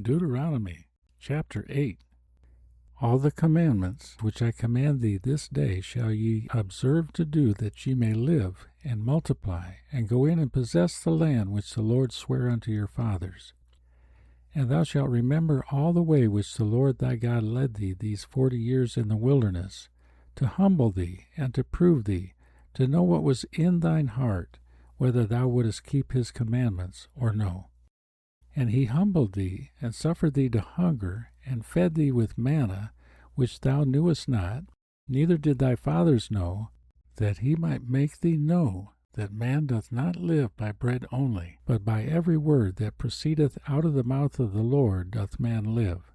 Deuteronomy chapter 8. All the commandments which I command thee this day shall ye observe to do, that ye may live, and multiply, and go in and possess the land which the Lord sware unto your fathers. And thou shalt remember all the way which the Lord thy God led thee these 40 years in the wilderness, to humble thee, and to prove thee, to know what was in thine heart, whether thou wouldest keep his commandments or no. And he humbled thee, and suffered thee to hunger, and fed thee with manna, which thou knewest not, neither did thy fathers know, that he might make thee know that man doth not live by bread only, but by every word that proceedeth out of the mouth of the Lord doth man live.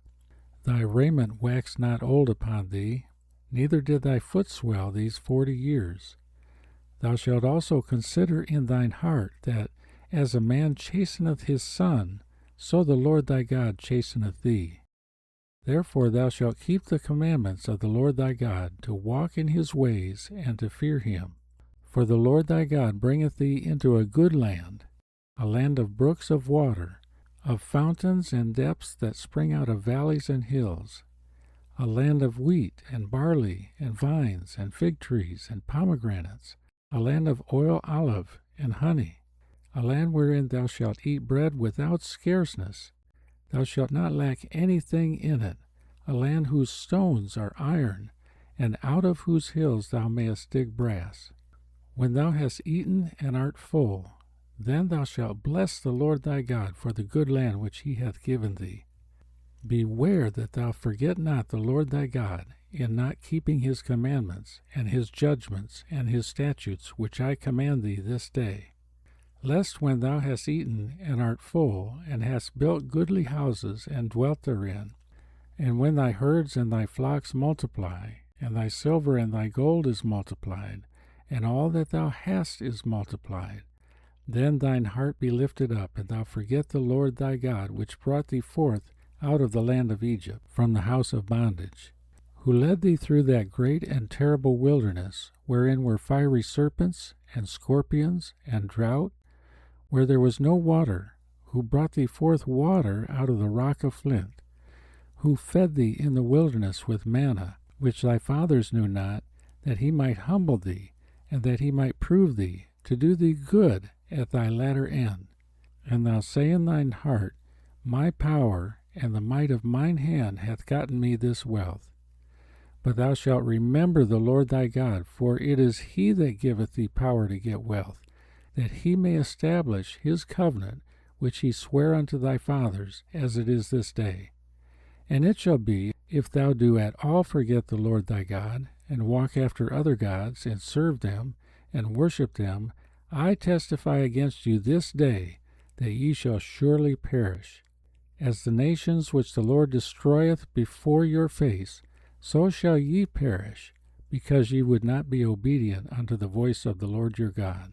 Thy raiment waxed not old upon thee, neither did thy foot swell these 40 years. Thou shalt also consider in thine heart that, as a man chasteneth his son, so the Lord thy God chasteneth thee. Therefore thou shalt keep the commandments of the Lord thy God, to walk in his ways, and to fear him. For the Lord thy God bringeth thee into a good land, a land of brooks of water, of fountains and depths that spring out of valleys and hills, a land of wheat and barley and vines and fig trees and pomegranates, a land of oil, olive, and honey, a land wherein thou shalt eat bread without scarceness. Thou shalt not lack anything in it, a land whose stones are iron, and out of whose hills thou mayest dig brass. When thou hast eaten and art full, then thou shalt bless the Lord thy God for the good land which he hath given thee. Beware that thou forget not the Lord thy God, in not keeping his commandments, and his judgments, and his statutes, which I command thee this day. Lest when thou hast eaten and art full, and hast built goodly houses, and dwelt therein, and when thy herds and thy flocks multiply, and thy silver and thy gold is multiplied, and all that thou hast is multiplied, then thine heart be lifted up, and thou forget the Lord thy God, which brought thee forth out of the land of Egypt, from the house of bondage, who led thee through that great and terrible wilderness, wherein were fiery serpents, and scorpions, and drought, where there was no water, who brought thee forth water out of the rock of flint, who fed thee in the wilderness with manna, which thy fathers knew not, that he might humble thee, and that he might prove thee, to do thee good at thy latter end. And thou say in thine heart, My power and the might of mine hand hath gotten me this wealth. But thou shalt remember the Lord thy God, for it is he that giveth thee power to get wealth, that he may establish his covenant, which he sware unto thy fathers, as it is this day. And it shall be, if thou do at all forget the Lord thy God, and walk after other gods, and serve them, and worship them, I testify against you this day, that ye shall surely perish. As the nations which the Lord destroyeth before your face, so shall ye perish, because ye would not be obedient unto the voice of the Lord your God.